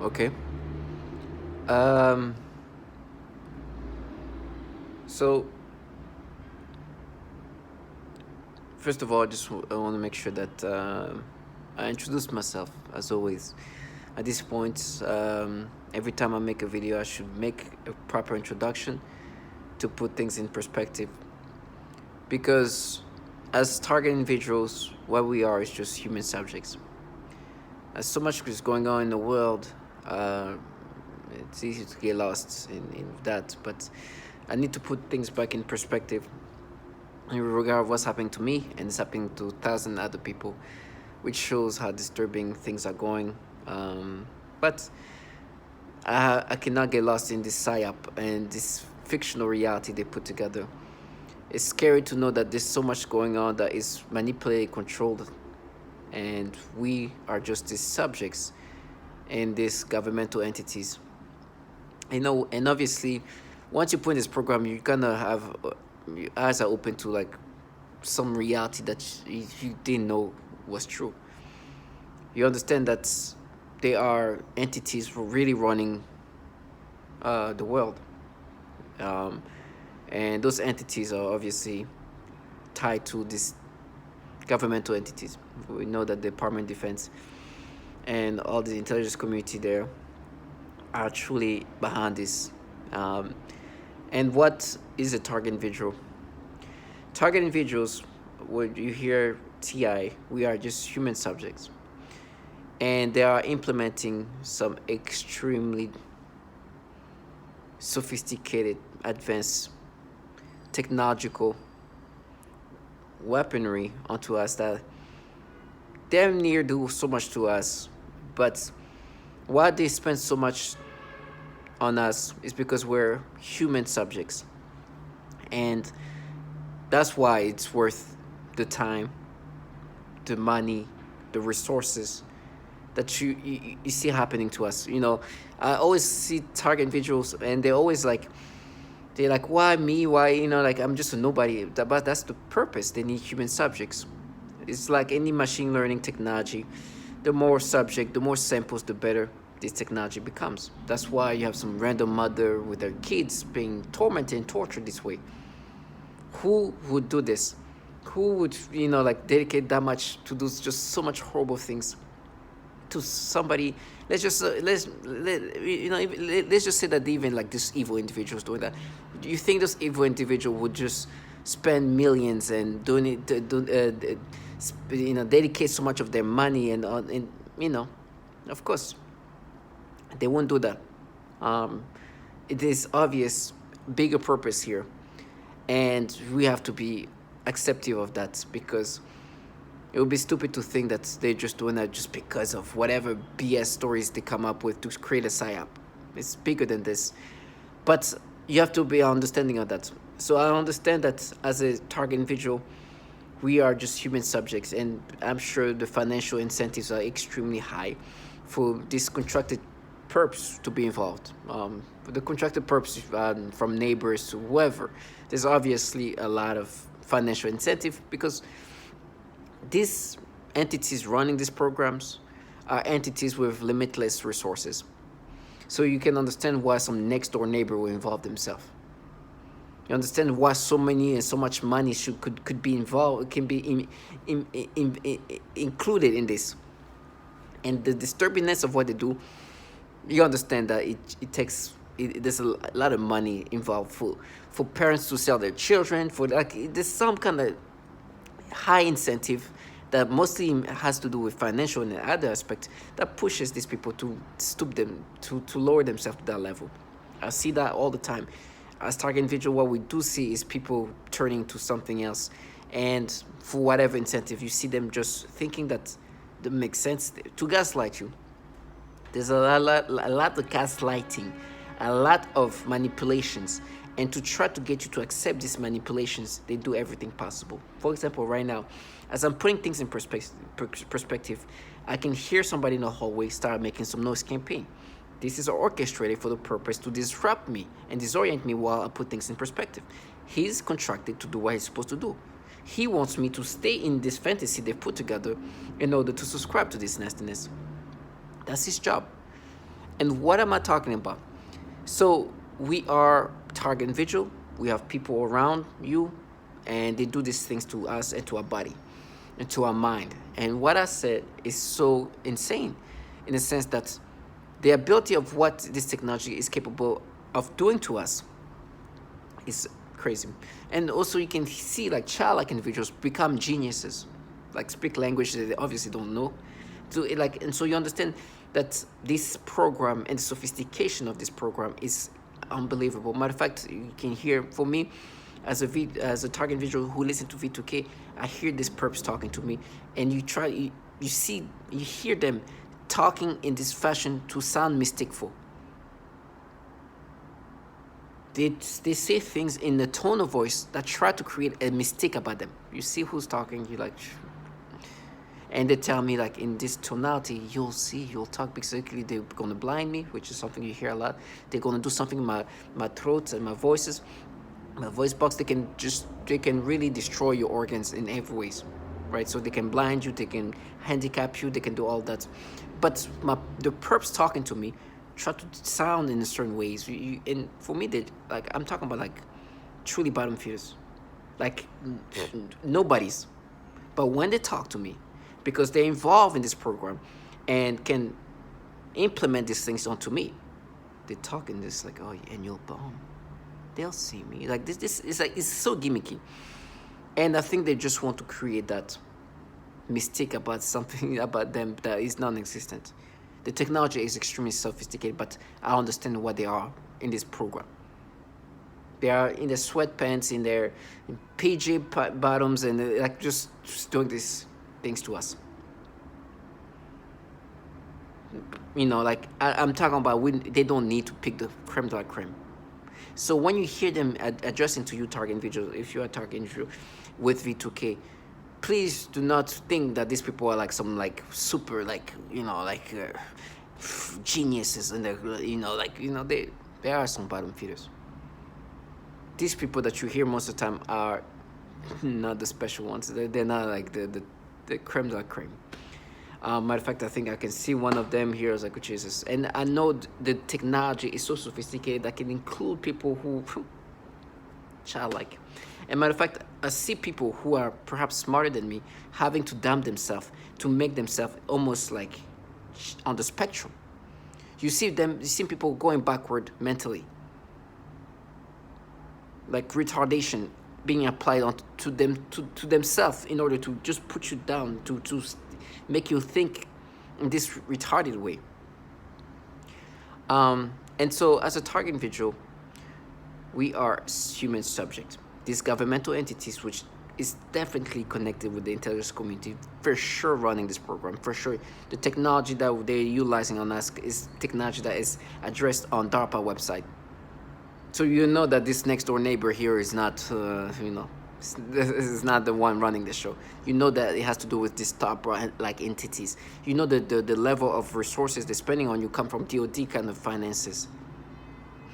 Okay. Um, so first of all, I want to make sure that I introduce myself as always. At this point, every time I make a video, I should make a proper introduction to put things in perspective. Because as target individuals, what we are is just human subjects. As so much is going on in the world, uh, it's easy to get lost in that. But I need to put things back in perspective in regard of what's happening to me and it's happening to thousand other people, which shows how disturbing things are going. But I cannot get lost in this psyop and this fictional reality they put together. It's scary to know that there's so much going on that is manipulated, controlled, and we are just these subjects in these governmental entities. And obviously, once you put in this program, you're gonna have your eyes are open to like some reality that you didn't know was true. You understand that they are entities really running the world, um, and those entities are obviously tied to these governmental entities. We know that the Department of Defense and all the intelligence community there are truly behind this. Um, and what is a target individual? Target individuals, when you hear TI, we are just human subjects. And they are implementing some extremely sophisticated, advanced technological weaponry onto us that damn near do so much to us. But why they spend so much on us is because we're human subjects. And that's why it's worth the time, the money, the resources that you see happening to us. I always see target individuals and they're like, why me? Why, like I'm just a nobody. But that's the purpose. They need human subjects. It's like any machine learning technology. The more subject, the more samples, the better this technology becomes. That's why you have some random mother with their kids being tormented and tortured this way. Who would do this? Who would, like dedicate that much to do just so much horrible things to somebody? Let's just let's just say that even like this evil individuals doing that. Do you think this evil individual would just spend millions and doing it, dedicate so much of their money and of course, they won't do that. It is obvious bigger purpose here, and we have to be accepting of that because it would be stupid to think that they're just doing that just because of whatever BS stories they come up with to create a psyop. It's bigger than this. But you have to be understanding of that. So I understand that as a target individual, we are just human subjects, and I'm sure the financial incentives are extremely high for this contracted perps to be involved. For the contracted perps from neighbors to whoever, there's obviously a lot of financial incentive because these entities running these programs are entities with limitless resources. So you can understand why some next door neighbor will involve themselves. You understand why so many and so much money could be involved, can be included in this. And the disturbingness of what they do, you understand that there's a lot of money involved for parents to sell their children, for like there's some kind of high incentive that mostly has to do with financial and other aspect that pushes these people to stoop them to lower themselves to that level. I see that all the time. As target individual, what we do see is people turning to something else, and for whatever incentive, you see them just thinking that makes sense to gaslight you. There's a lot of gaslighting, a lot of manipulations, and to try to get you to accept these manipulations, they do everything possible. For example, right now, as I'm putting things in perspective, I can hear somebody in the hallway start making some noise campaign. This is orchestrated for the purpose to disrupt me and disorient me while I put things in perspective. He's contracted to do what he's supposed to do. He wants me to stay in this fantasy they've put together in order to subscribe to this nastiness. That's his job. And what am I talking about? So we are target individual. We have people around you, and they do these things to us and to our body and to our mind. And what I said is so insane in the sense that the ability of what this technology is capable of doing to us is crazy. And also you can see like childlike individuals become geniuses, like speak language that they obviously don't know. So and so you understand that this program and the sophistication of this program is unbelievable. Matter of fact, you can hear, for me, as a target individual who listen to V2K, I hear this perps talking to me, and you hear them talking in this fashion to sound mysticful. They say things in a tone of voice that try to create a mystique about them. You see who's talking, you like, and they tell me like in this tonality, you'll talk basically they're gonna blind me, which is something you hear a lot. They're gonna do something in my throat and my voice box. They can really destroy your organs in every ways, right? So they can blind you, they can handicap you, they can do all that. But the perps talking to me try to sound in a certain ways. And for me, I'm talking about like truly bottom feeders, like nobody's. But when they talk to me, because they're involved in this program and can implement these things onto me, they talk in this like, oh, and you'll bomb. They'll see me like this is like, it's so gimmicky, and I think they just want to create that mistake about something about them that is non-existent. The technology is extremely sophisticated, but I understand what they are in this program. They are in their sweatpants, in their PJ bottoms, and like just doing these things to us. Like I'm talking about they don't need to pick the creme de la creme. So when you hear them addressing to you target individual, if you are target individual with V2K, please do not think that these people are like some like super geniuses, and they are some bottom feeders. These people that you hear most of the time are not the special ones. They're not like the creme de la creme. Matter of fact, I think I can see one of them here. I was like, oh, Jesus. And I know the technology is so sophisticated that can include people who childlike. And matter of fact, I see people who are perhaps smarter than me having to damn themselves to make themselves almost like on the spectrum. You see people going backward mentally, like retardation being applied to themselves in order to just put you down, to make you think in this retarded way. And so as a target individual, we are human subject. These governmental entities, which is definitely connected with the intelligence community, for sure running this program, for sure. The technology that they're utilizing on us is technology that is addressed on DARPA website. So you know that this next door neighbor here is not, this is not the one running the show. You know that it has to do with these top like entities. You know that the level of resources they're spending on you come from DoD kind of finances.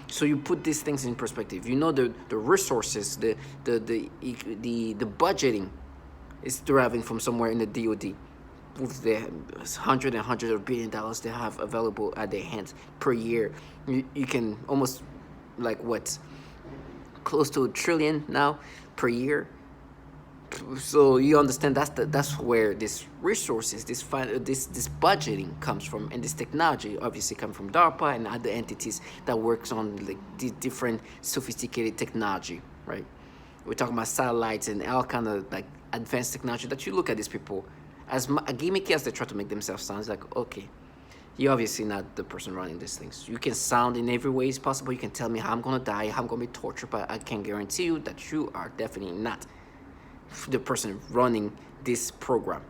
So you put these things in perspective. You know the resources, the budgeting is deriving from somewhere in the DoD, with the hundreds of billion dollars they have available at their hands per year. You can almost like close to $1 trillion now per year. So you understand that's where this resources, this budgeting comes from, and this technology obviously comes from DARPA and other entities that works on like the different sophisticated technology, right? We're talking about satellites and all kind of like advanced technology that you look at these people as gimmicky as they try to make themselves sound. It's like, okay, you're obviously not the person running these things. You can sound in every way possible. You can tell me how I'm gonna die, how I'm gonna be tortured, but I can guarantee you that you are definitely not the person running this program.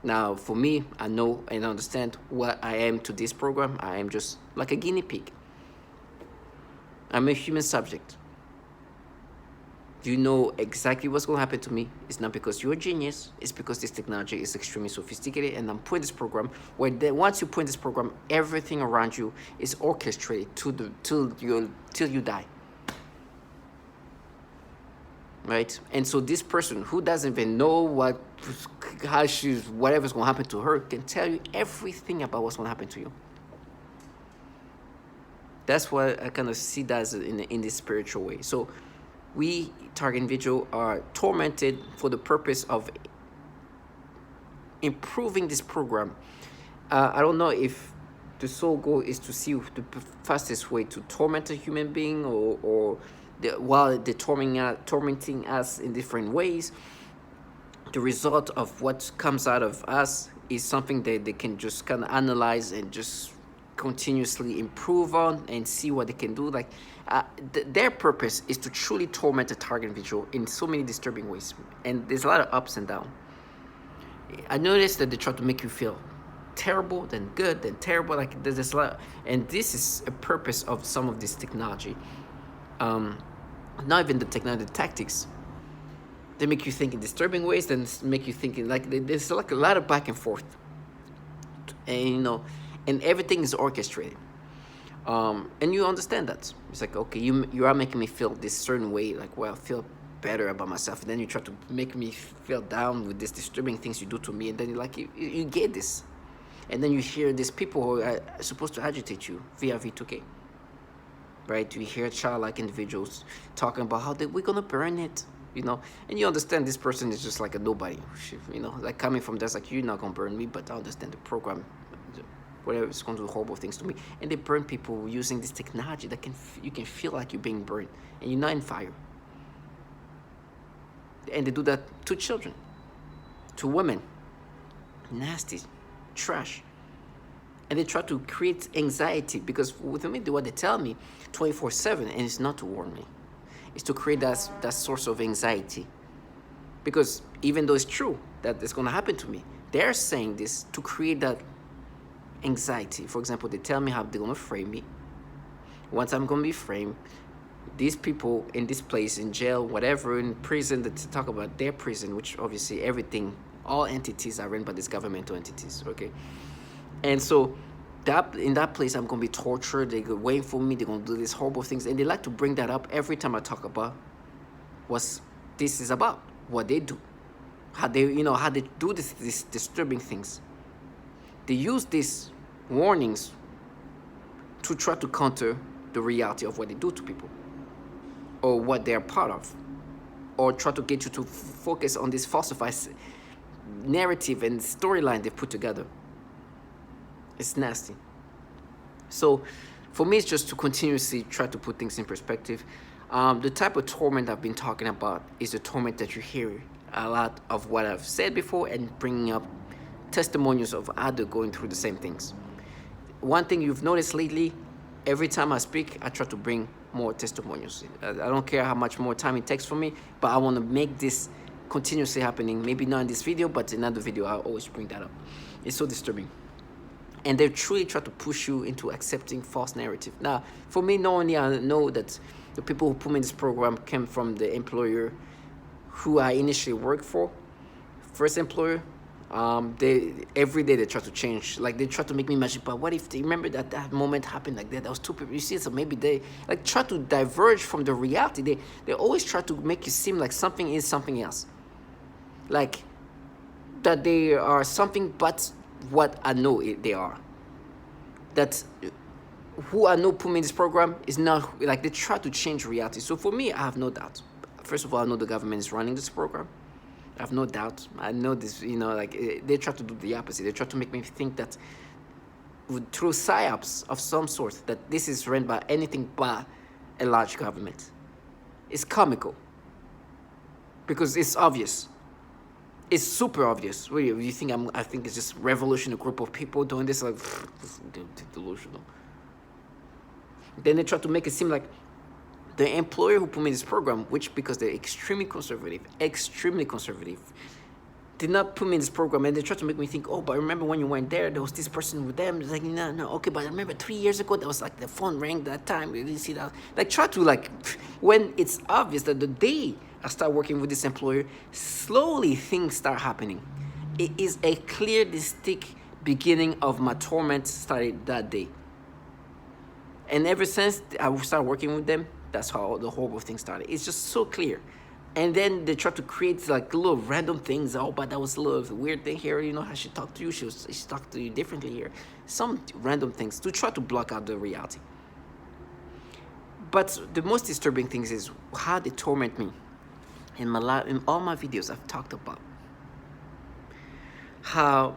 Now, for me, I know and understand what I am to this program. I am just like a guinea pig. I'm a human subject. You know exactly what's going to happen to me. It's not because you're a genius. It's because this technology is extremely sophisticated, and I'm putting this program where once you put in this program, everything around you is orchestrated till you die. right? And so this person who doesn't even know whatever's going to happen to her can tell you everything about what's going to happen to you. That's what I kind of see that as in this spiritual way. So we target individual are tormented for the purpose of improving this program. I don't know if the sole goal is to see the fastest way to torment a human being, or while they're tormenting us in different ways, the result of what comes out of us is something that they can just kind of analyze and just continuously improve on and see what they can do. Like their purpose is to truly torment a target individual in so many disturbing ways, and there's a lot of ups and downs. I noticed that they try to make you feel terrible, then good, then terrible. Like there's a lot, and this is a purpose of some of this technology. Not even the technology, the tactics. They make you think in disturbing ways, then make you think in there's like a lot of back and forth, and and everything is orchestrated. And you understand that it's like, okay, you are making me feel this certain way, like, well, I feel better about myself, and then you try to make me feel down with these disturbing things you do to me, and then you get this, and then you hear these people who are supposed to agitate you via V2K, right? You hear childlike individuals talking about how we're gonna burn it, and you understand this person is just like a nobody, like coming from that's like, you're not gonna burn me, but I understand the program, whatever, it's going to do horrible things to me. And they burn people using this technology that you can feel like you're being burned and you're not in fire. And they do that to children, to women. Nasty, trash. And they try to create anxiety, because with me, what they tell me 24/7, and it's not to warn me, it's to create that source of anxiety. Because even though it's true that it's going to happen to me, they're saying this to create that anxiety. For example, they tell me how they're going to frame me. Once I'm going to be framed, these people in this place, in jail, whatever, in prison, that talk about their prison, which obviously everything, all entities are run by these governmental entities, okay? And so in that place, I'm going to be tortured. They're waiting for me. They're going to do these horrible things. And they like to bring that up every time I talk about what this is about, what they do, how they do these disturbing things. They use these warnings to try to counter the reality of what they do to people, or what they're part of, or try to get you to focus on this falsified narrative and storyline they've put together. It's nasty. So for me, it's just to continuously try to put things in perspective. The type of torment I've been talking about is the torment that you hear a lot of what I've said before, and bringing up testimonials of others going through the same things. One thing you've noticed lately, every time I speak, I try to bring more testimonials. I don't care how much more time it takes for me, but I want to make this continuously happening. Maybe not in this video, but in another video, I'll always bring that up. It's so disturbing. And they truly try to push you into accepting false narrative. Now, for me, not only I know that the people who put me in this program came from the employer who I initially worked for, first employer. Every day they try to change, like they try to make me imagine, but what if they remember that moment happened like that? That was two people, you see, so maybe they like try to diverge from the reality. They always try to make you seem like something is something else, like that they are something but what I know they are. That who I know put me in this program is not, like they try to change reality. So for me, I have no doubt. First of all, I know the government is running this program. I have no doubt. I know this, they try to do the opposite. They try to make me think that through psyops of some sort, that this is run by anything but a large government. It's comical, because it's obvious. It's super obvious. You think I think it's just revolution, a group of people doing this, like delusional. Then they try to make it seem like the employer who put me in this program, which because they're extremely conservative, did not put me in this program, and they try to make me think, oh, but remember when you went there was this person with them. It's like, no, okay, but I remember 3 years ago, that was like the phone rang that time. You didn't see that. Like, try to, when it's obvious that the day I start working with this employer, slowly things start happening. It is a clear, distinct beginning of my torment started that day. And ever since I started working with them, that's how the horrible thing started. It's just so clear. And then they try to create like little random things. Oh, but that was a little weird thing here. You know how she talked to you? She talked to you differently here. Some random things to try to block out the reality. But the most disturbing things is how they torment me. In all my videos, I've talked about how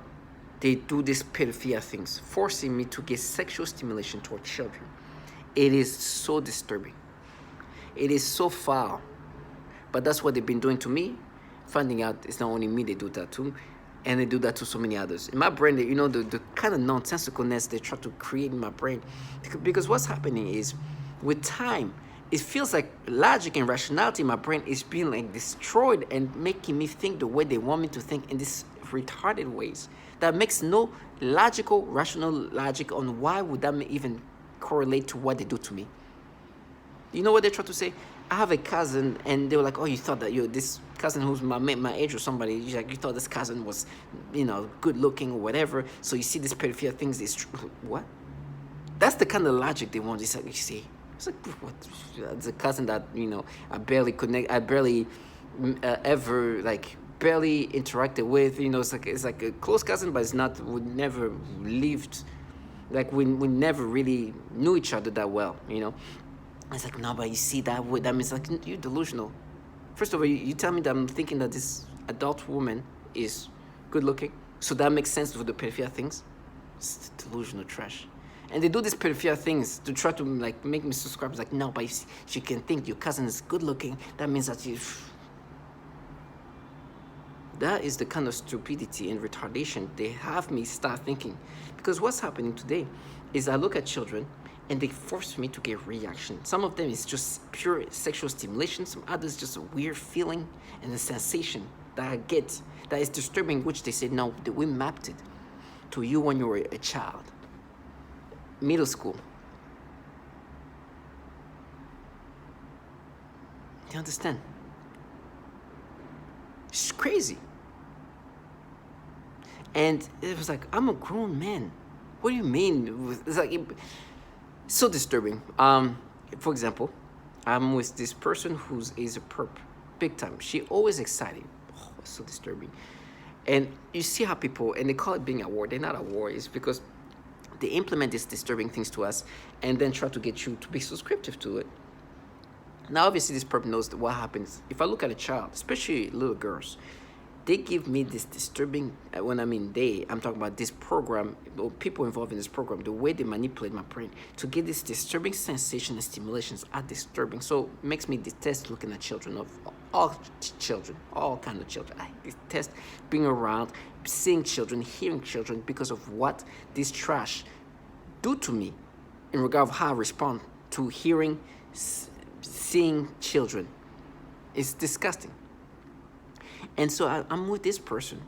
they do these pedophilia things, forcing me to get sexual stimulation toward children. It is so disturbing. It is so foul. But that's what they've been doing to me. Finding out it's not only me they do that to, and they do that to so many others. In my brain, the kind of nonsensicalness they try to create in my brain. Because what's happening is, with time, it feels like logic and rationality in my brain is being like destroyed and making me think the way they want me to think in these retarded ways. That makes no logical, rational logic on why would that even correlate to what they do to me. You know what they try to say? I have a cousin, and they were like, "Oh, you thought that this cousin who's my age or somebody, you thought this cousin was, good looking or whatever. So you see this pedophilia things is what? That's the kind of logic they want. It's like, you see, it's like what? It's a cousin that I barely connect, I barely ever barely interacted with. It's like a close cousin, but it's not. We never lived, we never really knew each other that well. It's like, no, but you see that means you're delusional. First of all, you tell me that I'm thinking that this adult woman is good looking, so that makes sense for the pedophilia things. It's delusional trash. And they do these pedophilia things to try to make me subscribe. It's like, no, but if you can think your cousin is good looking, that means that you. That is the kind of stupidity and retardation they have me start thinking. Because what's happening today is I look at children and they force me to get reaction. Some of them is just pure sexual stimulation. Some others just a weird feeling and a sensation that I get that is disturbing, which they say, no, we mapped it to you when you were a child. Middle school. Do you understand? It's crazy. And it was like, I'm a grown man. What do you mean? It's like, so disturbing. For example, I'm with this person is a perp, big time. She always exciting. Oh, it's so disturbing. And you see how people, and they call it being a war. They're not a war. It's because they implement these disturbing things to us and then try to get you to be subscriptive to it. Now, obviously, this perp knows what happens. If I look at a child, especially little girls, they give me this disturbing, when I mean I'm talking about this program, or people involved in this program, the way they manipulate my brain to get this disturbing sensation and stimulations are disturbing. So it makes me detest looking at children, of all children, all kinds of children. I detest being around, seeing children, hearing children, because of what this trash do to me in regard of how I respond to hearing, seeing children. It's disgusting. And so I'm with this person.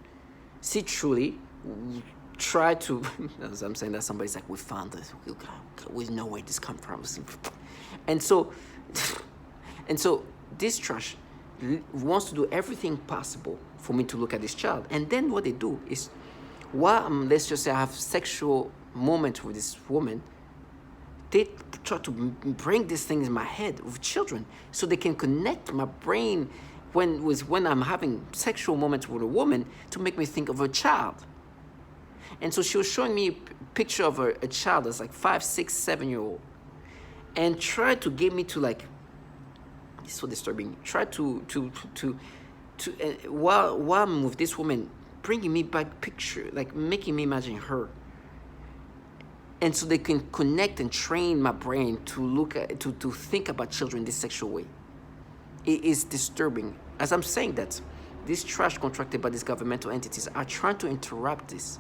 She truly tried to, as I'm saying that, somebody's like, we found this. We know where this comes from. And so this trash wants to do everything possible for me to look at this child. And then what they do is, while let's just say I have sexual moment with this woman, they try to bring these things in my head with children so they can connect my brain when I'm having sexual moments with a woman to make me think of a child. And so she was showing me a picture of a child that's like 5, 6, 7-year-old, and tried to get me to it's so disturbing. Try to while I'm with this woman, bringing me back picture, making me imagine her. And so they can connect and train my brain to look at, to think about children this sexual way. It is disturbing. As I'm saying that, these trash contracted by these governmental entities are trying to interrupt this.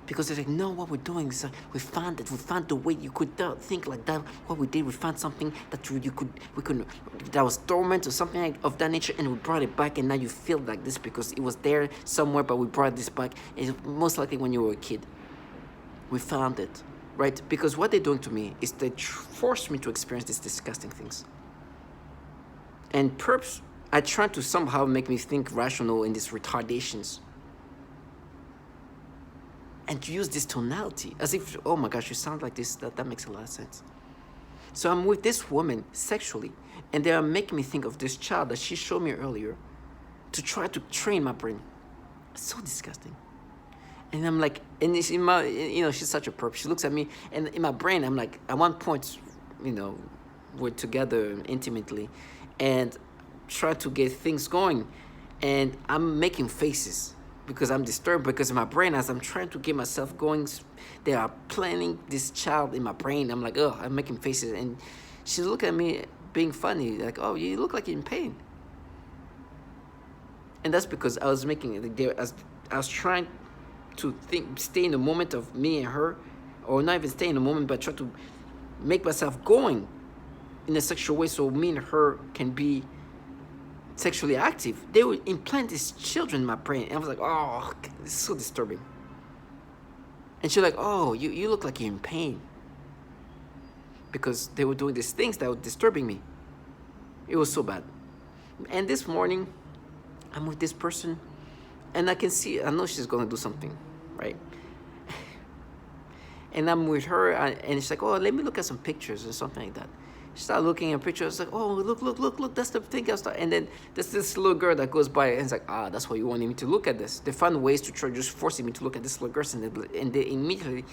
Because they're like, no, what we're doing is we found the way you could think like that. What we did, we found something that we could that was dormant or something of that nature, and we brought it back, and now you feel like this because it was there somewhere, but we brought this back. It's most likely when you were a kid. We found it, right? Because what they're doing to me is they force me to experience these disgusting things. And perps are trying to somehow make me think rational in these retardations. And use this tonality as if, oh my gosh, you sound like this. That makes a lot of sense. So I'm with this woman sexually, And they are making me think of this child that she showed me earlier to try to train my brain. It's so disgusting. And I'm like, and it's in my, she's such a perp. She looks at me, and in my brain, I'm like, at one point, we're together intimately, and try to get things going, and I'm making faces because I'm disturbed, because in my brain, as I'm trying to get myself going, they are planning this child in my brain. I'm like, oh, I'm making faces, and she's looking at me being funny, like, oh, you look like you're in pain. And that's because I was making it, I was trying to stay in the moment of me and her, or not even stay in the moment, but try to make myself going in a sexual way so me and her can be sexually active. They would implant these children in my brain, and I was like, oh, it's so disturbing. And she's like, oh, you look like you're in pain, because they were doing these things that were disturbing me. It was so bad. And this morning, I'm with this person, and I know she's gonna do something, right? And I'm with her, and she's like, oh, let me look at some pictures or something like that. She started looking at pictures, like, oh, look, that's the thing. And then there's this little girl that goes by, and it's like, that's why you wanted me to look at this. They found ways to try just forcing me to look at this little girl, and they immediately,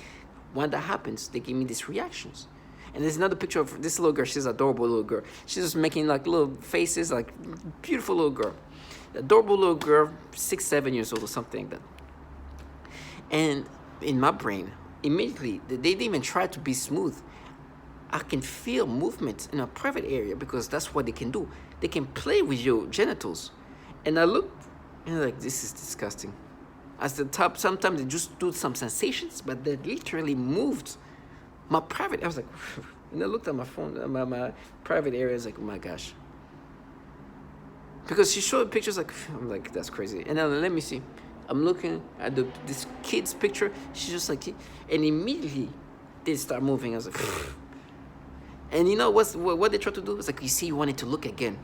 when that happens, they give me these reactions. And there's another picture of this little girl. She's an adorable little girl. She's just making like little faces, like beautiful little girl. Adorable little girl, 6, 7 years old or something like that. And in my brain, immediately, they didn't even try to be smooth. I can feel movement in a private area, because that's what they can do. They can play with your genitals. And I looked, and like, this is disgusting. At the top, sometimes they just do some sensations, but they literally moved my private. I was like, and I looked at my phone, my private area. I was like, oh my gosh. Because she showed pictures, like, I'm like, that's crazy. And then let me see. I'm looking at this kid's picture. She's just like, and immediately they start moving. I was like, and you know what they try to do? It's like, you see, you wanted to look again.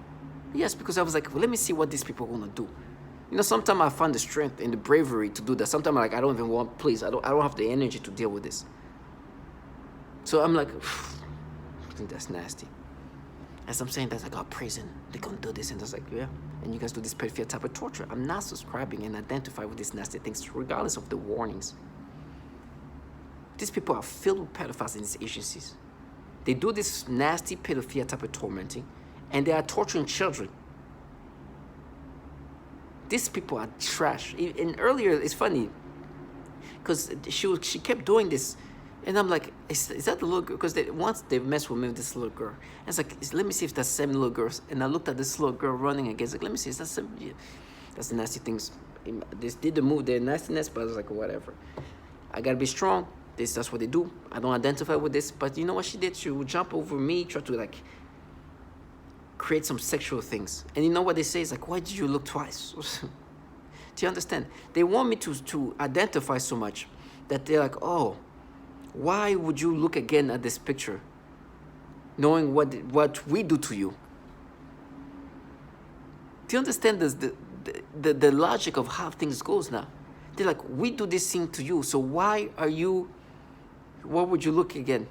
Yes, because I was like, well, let me see what these people are gonna do. Sometimes I find the strength and the bravery to do that. Sometimes I'm like, I don't even want, please, I don't have the energy to deal with this. So I'm like, I think that's nasty. As I'm saying, that's like, oh, prison, they're gonna do this. And I was like, yeah, and you guys do this pedophilia type of torture. I'm not subscribing and identify with these nasty things, regardless of the warnings. These people are filled with pedophiles in these agencies. They do this nasty pedophilia type of tormenting, and they are torturing children. These people are trash. And earlier, it's funny, because she kept doing this. And I'm like, is that the little girl? Because once they messed with me with this little girl. And it's like, let me see if that's the same little girl. And I looked at this little girl running against, like, let me see, is that some? Yeah. That's the nasty things. They did the move, their nastiness, but I was like, whatever. I gotta be strong. That's what they do. I don't identify with this. But you know what she did? She would jump over me, try to like create some sexual things. And you know what they say? It's like, why did you look twice? Do you understand? They want me to identify so much that they're like, oh, why would you look again at this picture, knowing what we do to you? Do you understand this, the logic of how things goes now? They're like, we do this thing to you, so why would you look again?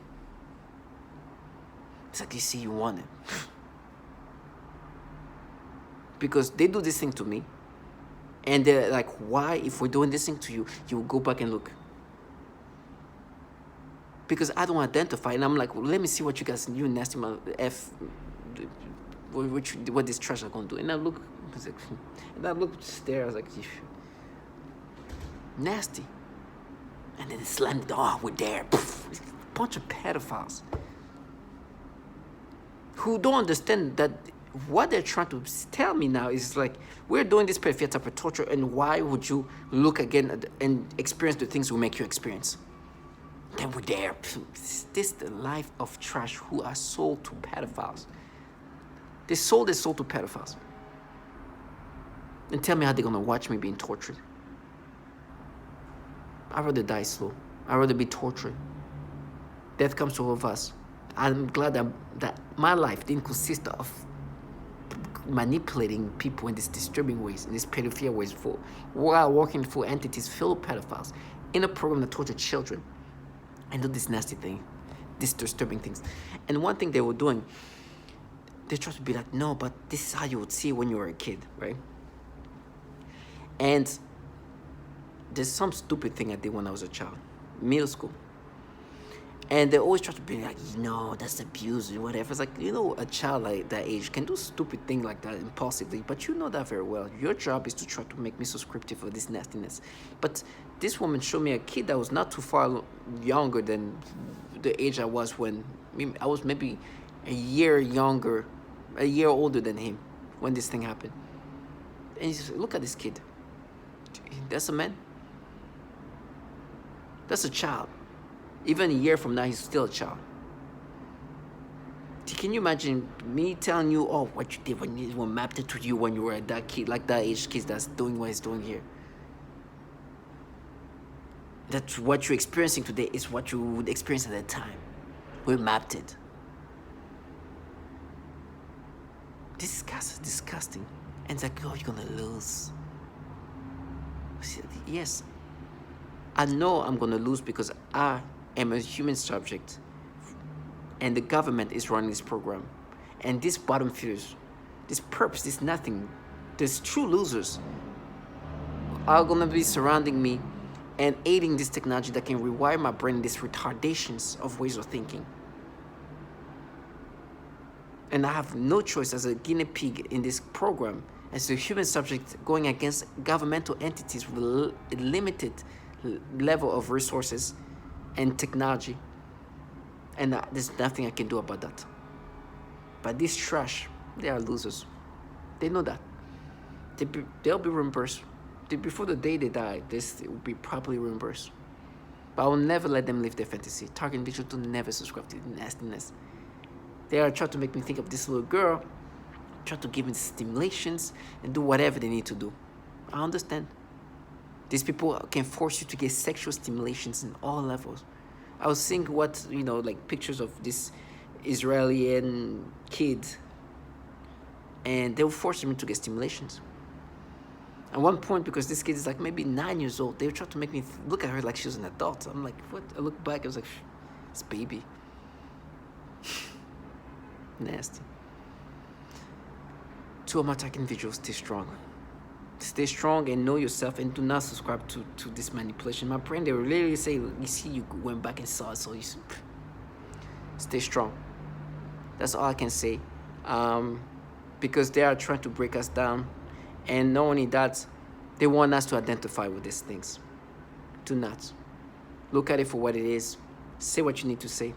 It's like, you see, you want it. Because they do this thing to me, and they're like, why, if we're doing this thing to you, you will go back and look? Because I don't identify, and I'm like, well, let me see what you guys, you nasty what this trash are gonna do. And I look, there, I was like, nasty. And then it slammed the door, we're there. Poof, a bunch of pedophiles who don't understand that what they're trying to tell me now is like, we're doing this pedophilia type of torture, and why would you look again and experience the things we make you experience? Then we're there. This is the life of trash who are sold to pedophiles. They sold their soul to pedophiles. And tell me how they're gonna watch me being tortured. I'd rather die slow. I'd rather be tortured. Death comes to all of us. I'm glad that my life didn't consist of manipulating people in these disturbing ways, in these pedophilia ways, while working for entities filled with pedophiles in a program that tortured children and do this nasty thing, these disturbing things. And one thing they were doing, they try to be like, no, but this is how you would see it when you were a kid, right? And there's some stupid thing I did when I was a child, middle school. And they always try to be like, that's abuse or whatever. It's like, a child like that age can do stupid thing like that impulsively, but you know that very well. Your job is to try to make me subscriptive for this nastiness. But this woman showed me a kid that was not too far younger than the age I was when I was maybe a year older than him when this thing happened. And he said, look at this kid. That's a man. That's a child. Even a year from now, he's still a child. Can you imagine me telling you, what you did when you were mapped it to you when you were at that kid, like that age kid that's doing what he's doing here? That what you're experiencing today is what you would experience at that time. We mapped it. This is disgusting. And it's like, you're gonna lose. Yes, I know I'm gonna lose because I am a human subject and the government is running this program, and these bottom feeders, this purpose, this nothing, these true losers are gonna be surrounding me and aiding this technology that can rewire my brain, these retardations of ways of thinking. And I have no choice as a guinea pig in this program, as a human subject going against governmental entities with a limited level of resources and technology. And there's nothing I can do about that. But this trash, they are losers. They know that. They'll be reimbursed. Before the day they die, this will be properly reimbursed. But I will never let them live their fantasy. Target Digital never subscribe to the nastiness. They are trying to make me think of this little girl, try to give me stimulations and do whatever they need to do. I understand. These people can force you to get sexual stimulations in all levels. I was seeing like pictures of this Israeli kid, and they were forcing me to get stimulations. At one point, because this kid is like maybe 9 years old, they were trying to make me look at her like she was an adult. I'm like, what? I look back, I was like, it's baby. Nasty. To all my tech individuals, stay strong. Stay strong and know yourself, and do not subscribe to this manipulation. My brain, they will literally say, you see, you went back and saw it, so you stay strong. That's all I can say. Because they are trying to break us down, and not only that, they want us to identify with these things. Do not. Look at it for what it is. Say what you need to say,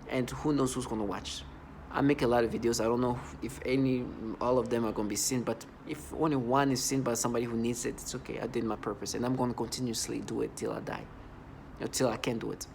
and who knows who's gonna watch. I make a lot of videos. I don't know if all of them are going to be seen, but if only one is seen by somebody who needs it, it's okay. I did my purpose, and I'm going to continuously do it till I die, till I can't do it.